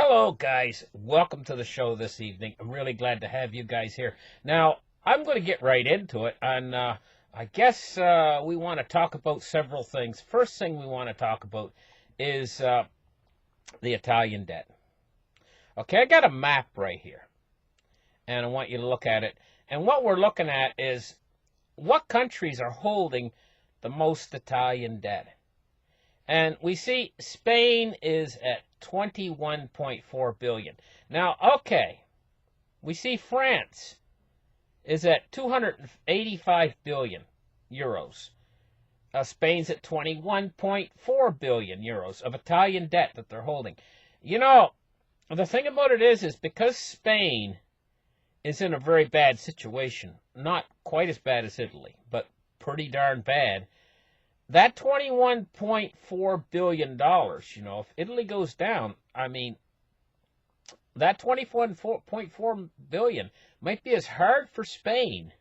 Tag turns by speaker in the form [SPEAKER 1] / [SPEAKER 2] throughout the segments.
[SPEAKER 1] Hello, guys. Welcome to the show this evening. I'm really glad to have you guys here. Now, I'm going to get right into it, and I guess we want to talk about several things. First thing we want to talk about is the Italian debt. Okay, I got a map right here, and I want you to look at it. And what we're looking at is what countries are holding the most Italian debt. And we see Spain is at 21.4 billion. Now, okay, we see France is at 285 billion euros. Spain's at 21.4 billion euros of Italian debt that they're holding. You know, the thing about it is because Spain is in a very bad situation, not quite as bad as Italy, but pretty darn bad. That $21.4 billion, if Italy goes down, I mean, that $21.4 billion might be as hard for Spain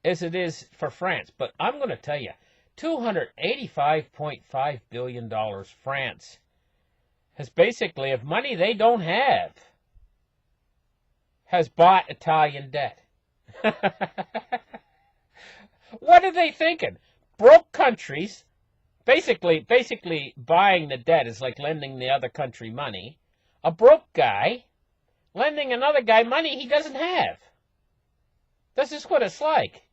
[SPEAKER 1] as it is for France. But I'm going to tell you, $285.5 billion France has basically, of money they don't have, has bought Italian debt. What are they thinking? Broke countries, basically buying the debt is like lending the other country money. A broke guy lending another guy money he doesn't have. This is what it's like,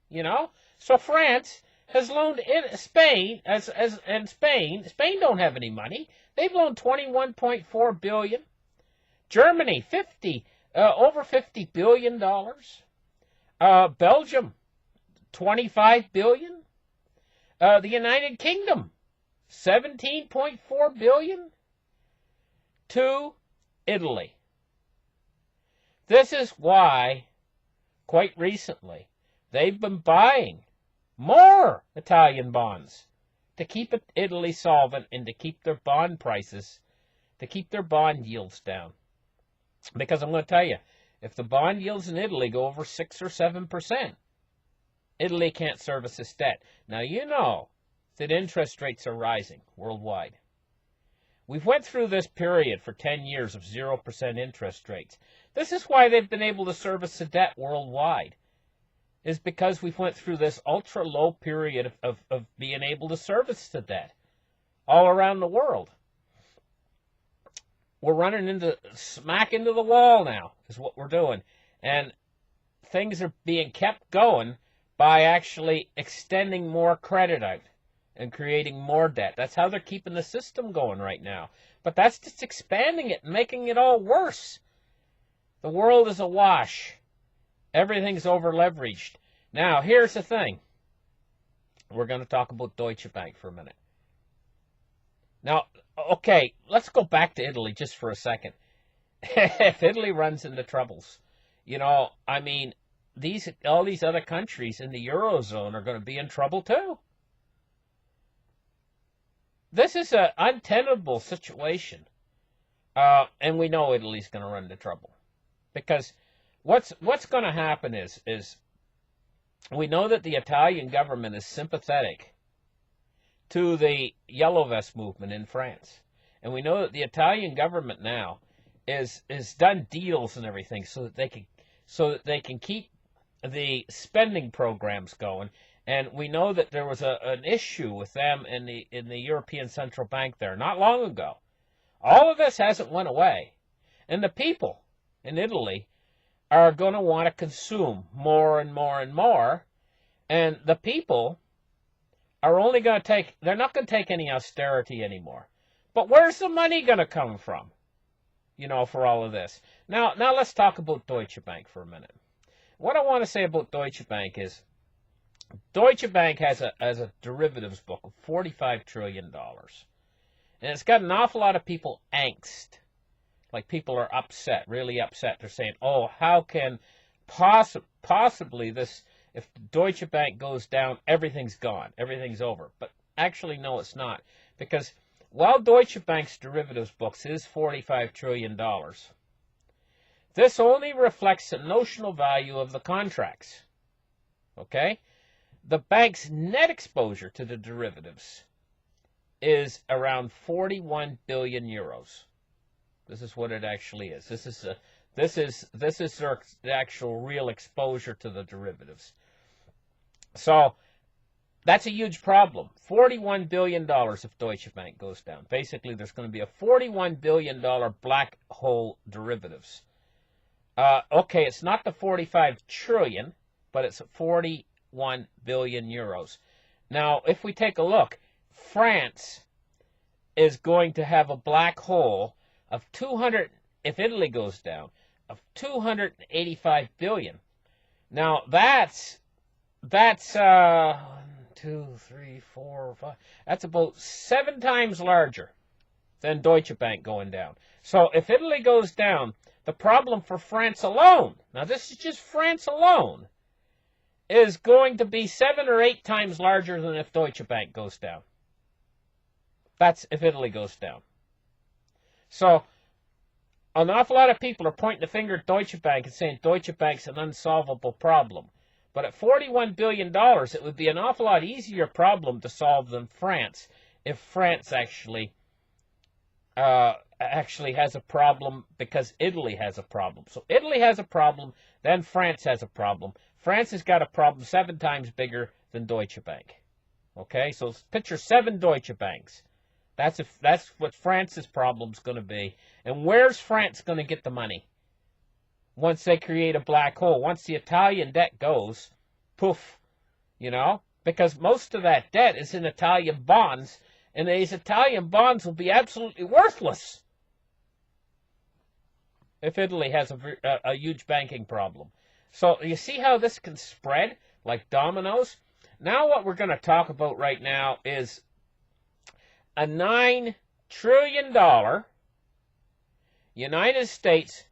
[SPEAKER 1] So France has loaned Spain, Spain don't have any money. They've loaned $21.4 billion. Germany, over $50 billion. Belgium, $25 billion. The United Kingdom, $17.4 billion to Italy. This is why, quite recently, they've been buying more Italian bonds to keep Italy solvent and to keep their bond prices, to keep their bond yields down. Because I'm going to tell you, if the bond yields in Italy go over 6 or 7%, Italy can't service its debt. Now, you know that interest rates are rising worldwide. We've went through this period for 10 years of 0% interest rates. This is why they've been able to service the debt worldwide, is because we've went through this ultra-low period of being able to service the debt all around the world. We're running smack into the wall now, is what we're doing. And things are being kept going by actually extending more credit out and creating more debt. That's how they're keeping the system going right now. But that's just expanding it and making it all worse. The world is awash. Everything's over-leveraged. Now, here's the thing. We're going to talk about Deutsche Bank for a minute. Now, okay, let's go back to Italy just for a second. If Italy runs into troubles, all these other countries in the Eurozone are going to be in trouble too. This is an untenable situation. And we know Italy's going to run into trouble. Because what's going to happen is we know that the Italian government is sympathetic to the Yellow Vest movement in France. And we know that the Italian government now is done deals and everything so that they can keep the spending programs going. And we know that there was an issue with them in the European Central Bank there not long ago. All of this hasn't went away. And the people in Italy are going to want to consume more and more and more. And the people are only going to they're not going to take any austerity anymore. But where's the money going to come from, for all of this? Now let's talk about Deutsche Bank for a minute. What I want to say about Deutsche Bank is Deutsche Bank has a derivatives book of $45 trillion. And it's got an awful lot of people angst. Like people are upset, really upset. They're saying, oh, how can possibly this, if Deutsche Bank goes down, everything's gone, everything's over. But actually, no, it's not. Because while Deutsche Bank's derivatives books is $45 trillion, this only reflects the notional value of the contracts. Okay? The bank's net exposure to the derivatives is around 41 billion euros. This is what it actually is. This is their actual real exposure to the derivatives. So that's a huge problem. $41 billion if Deutsche Bank goes down. Basically, there's going to be a $41 billion black hole derivatives. Okay, it's not the 45 trillion, but it's 41 billion euros. Now, if we take a look, France is going to have a black hole of 200, if Italy goes down, of 285 billion. Now, that's 1, 2, 3, 4, 5. That's about 7 times larger than Deutsche Bank going down. So if Italy goes down, the problem for France alone, now this is just France alone, is going to be 7 or 8 times larger than if Deutsche Bank goes down. That's if Italy goes down. So an awful lot of people are pointing the finger at Deutsche Bank and saying Deutsche Bank's an unsolvable problem. But at $41 billion, it would be an awful lot easier problem to solve than France if France actually has a problem because Italy has a problem. So Italy has a problem, then France has a problem. France has got a problem 7 times bigger than Deutsche Bank. Okay, so picture 7 Deutsche Banks. That's what France's problem's going to be. And where's France going to get the money? Once they create a black hole, once the Italian debt goes, poof, you know, because most of that debt is in Italian bonds, and these Italian bonds will be absolutely worthless if Italy has a huge banking problem. So you see how this can spread like dominoes? Now what we're going to talk about right now is a $9 trillion United States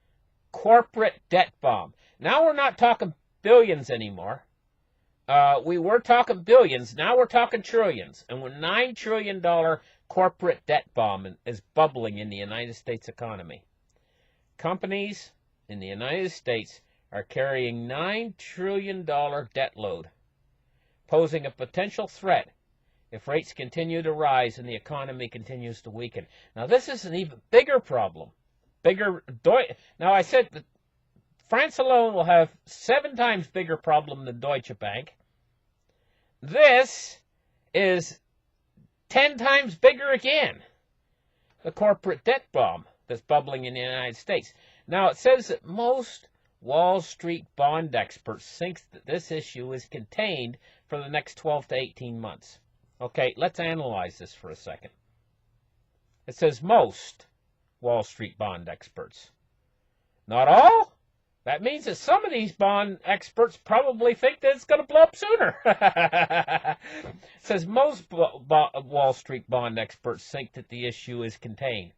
[SPEAKER 1] corporate debt bomb. Now we're not talking billions anymore. We were talking billions. Now we're talking trillions. And when $9 trillion corporate debt bomb is bubbling in the United States economy. Companies in the United States are carrying $9 trillion debt load, posing a potential threat if rates continue to rise and the economy continues to weaken. Now this is an even bigger problem. Now I said that France alone will have 7 times bigger problem than Deutsche Bank. This is 10 times bigger again. The corporate debt bomb that's bubbling in the United States. Now it says that most Wall Street bond experts think that this issue is contained for the next 12 to 18 months. Okay, let's analyze this for a second. It says most Wall Street bond experts. Not all? That means that some of these bond experts probably think that it's going to blow up sooner. It says most Wall Street bond experts think that the issue is contained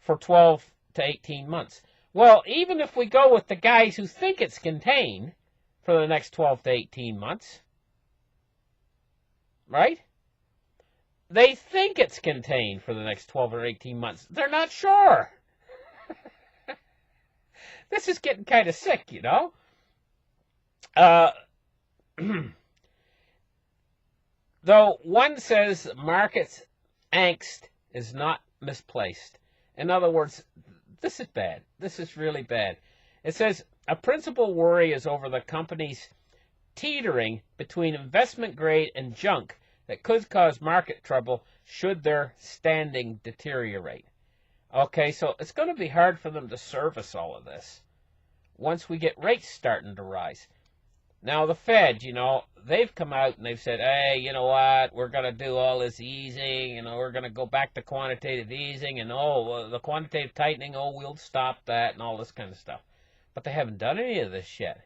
[SPEAKER 1] for 12 to 18 months. Well, even if we go with the guys who think it's contained for the next 12 to 18 months, right? They think it's contained for the next 12 or 18 months. They're not sure. This is getting kind of sick, you know. Though one says markets angst is not misplaced. In other words, this is bad. This is really bad. It says a principal worry is over the company's teetering between investment grade and junk that could cause market trouble should their standing deteriorate. Okay, so it's going to be hard for them to service all of this once we get rates starting to rise. Now, the Fed, you know, they've come out and they've said, hey, you know what, we're going to do all this easing, you know, we're going to go back to quantitative easing, and, the quantitative tightening, we'll stop that, and all this kind of stuff. But they haven't done any of this yet.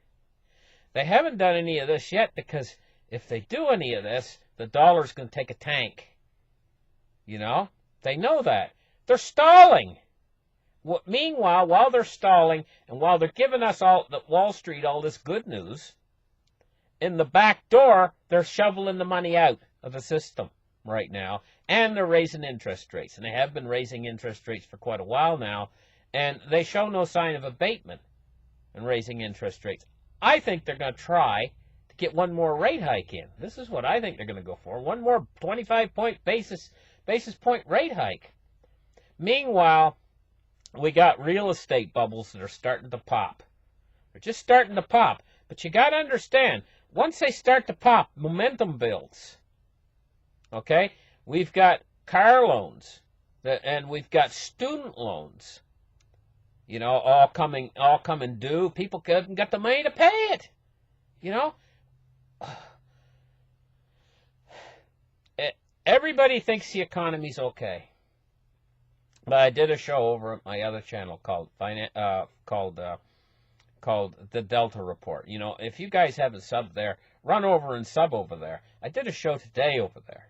[SPEAKER 1] They haven't done any of this yet because if they do any of this, the dollar's going to take a tank. You know? They know that. They're stalling. Meanwhile, while they're stalling, and while they're giving us all, Wall Street, all this good news, in the back door, they're shoveling the money out of the system right now, and they're raising interest rates. And they have been raising interest rates for quite a while now, and they show no sign of abatement in raising interest rates. I think they're going to try to get one more rate hike in. This is what I think they're going to go for. One more 25 basis point rate hike. Meanwhile, We got real estate bubbles that are starting to pop. They're just starting to pop. But you got to understand, once they start to pop, momentum builds. Okay? We've got car loans, and we've got student loans, you know, all coming due. People couldn't get the money to pay it, you know. Everybody thinks the economy's okay. But I did a show over at my other channel called the Delta Report. You know, if you guys haven't subbed there, run over and sub over there. I did a show today over there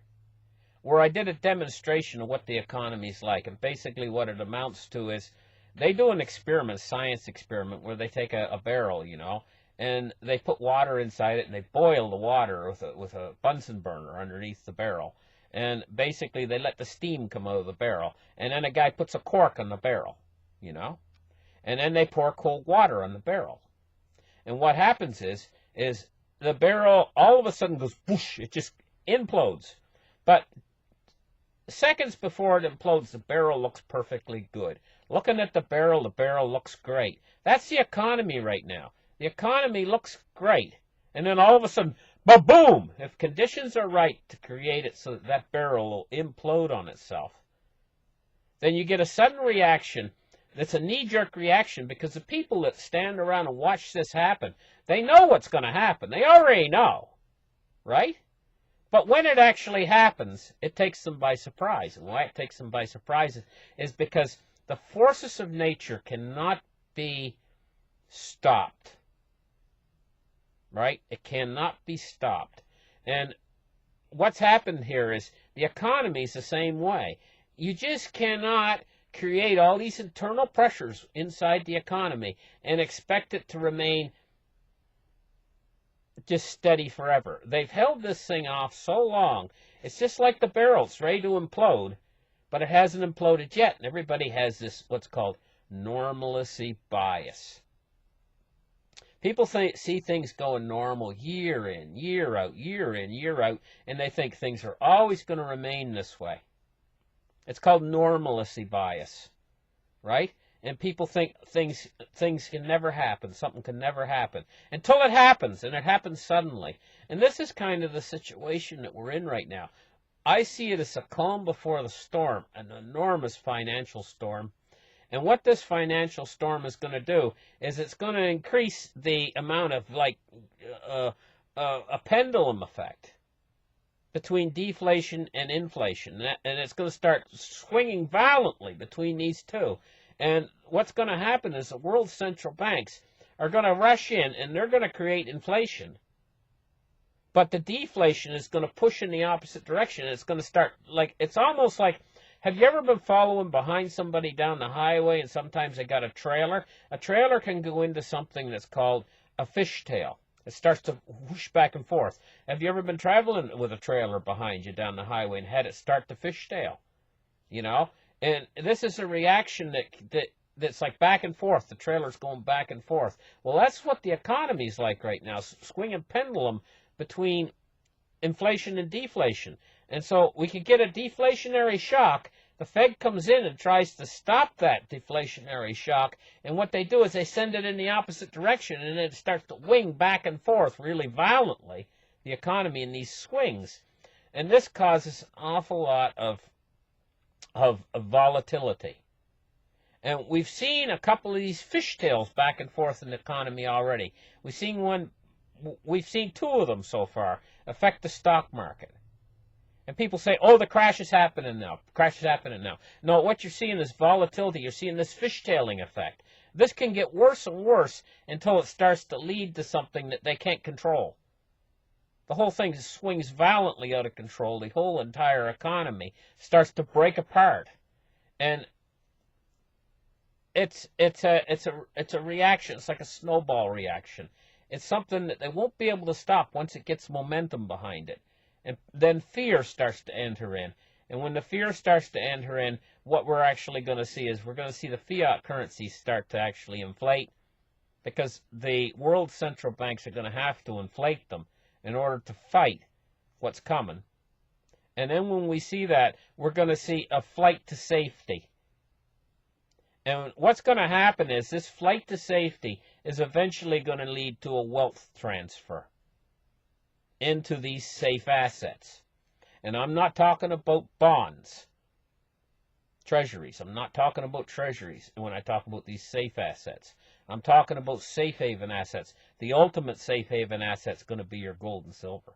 [SPEAKER 1] where I did a demonstration of what the economy's like, and basically what it amounts to is they do an experiment, science experiment, where they take a barrel, you know, and they put water inside it, and they boil the water with a Bunsen burner underneath the barrel. And basically they let the steam come out of the barrel. And then a guy puts a cork on the barrel, you know. And then they pour cold water on the barrel. And what happens is the barrel all of a sudden goes whoosh, it just implodes. But seconds before it implodes, the barrel looks perfectly good. Looking at the barrel looks great. That's the economy right now. The economy looks great. And then all of a sudden, ba-boom! If conditions are right to create it so that that barrel will implode on itself, then you get a sudden reaction that's a knee-jerk reaction, because the people that stand around and watch this happen, they know what's going to happen. They already know, right? But when it actually happens, it takes them by surprise. And why it takes them by surprise is because the forces of nature cannot be stopped. Right? It cannot be stopped. And what's happened here is the economy is the same way. You just cannot create all these internal pressures inside the economy and expect it to remain just steady forever. They've held this thing off so long. It's just like the barrel's ready to implode, but it hasn't imploded yet. And everybody has this, what's called normalcy bias. People see things going normal year in, year out, year in, year out, and they think things are always going to remain this way. It's called normalcy bias, right? And people think things can never happen, something can never happen, until it happens, and it happens suddenly. And this is kind of the situation that we're in right now. I see it as a calm before the storm, an enormous financial storm. And what this financial storm is going to do is it's going to increase the amount of, like, a pendulum effect between deflation and inflation. And it's going to start swinging violently between these two. And what's going to happen is the world central banks are going to rush in, and they're going to create inflation. But the deflation is going to push in the opposite direction. It's going to start, like, it's almost like, have you ever been following behind somebody down the highway and sometimes they got a trailer? A trailer can go into something that's called a fishtail. It starts to whoosh back and forth. Have you ever been traveling with a trailer behind you down the highway and had it start to fishtail? You know? And this is a reaction that's like back and forth. The trailer's going back and forth. Well, that's what the economy's like right now, swinging pendulum between inflation and deflation. And so we could get a deflationary shock. The Fed comes in and tries to stop that deflationary shock. And what they do is they send it in the opposite direction, and it starts to wing back and forth really violently, the economy in these swings. And this causes an awful lot of volatility. And we've seen a couple of these fishtails back and forth in the economy already. We've seen two of them so far affect the stock market. And people say, oh, the crash is happening now. Crash is happening now. No, what you're seeing is volatility. You're seeing this fishtailing effect. This can get worse and worse until it starts to lead to something that they can't control. The whole thing swings violently out of control. The whole entire economy starts to break apart. And it's a reaction. It's like a snowball reaction. It's something that they won't be able to stop once it gets momentum behind it. And then fear starts to enter in. And when the fear starts to enter in, what we're actually going to see is we're going to see the fiat currencies start to actually inflate, because the world central banks are going to have to inflate them in order to fight what's coming. And then when we see that, we're going to see a flight to safety. And what's going to happen is this flight to safety is eventually going to lead to a wealth transfer into these safe assets. And I'm not talking about bonds, treasuries. I'm not talking about treasuries when I talk about these safe assets. I'm talking about safe haven assets. The ultimate safe haven asset's going to be your gold and silver.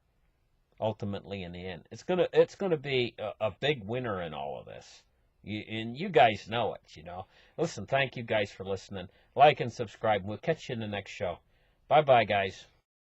[SPEAKER 1] Ultimately, in the end, it's gonna be a big winner in all of this. And you guys know it, you know. Listen, thank you guys for listening. Like and subscribe. We'll catch you in the next show. Bye-bye, guys.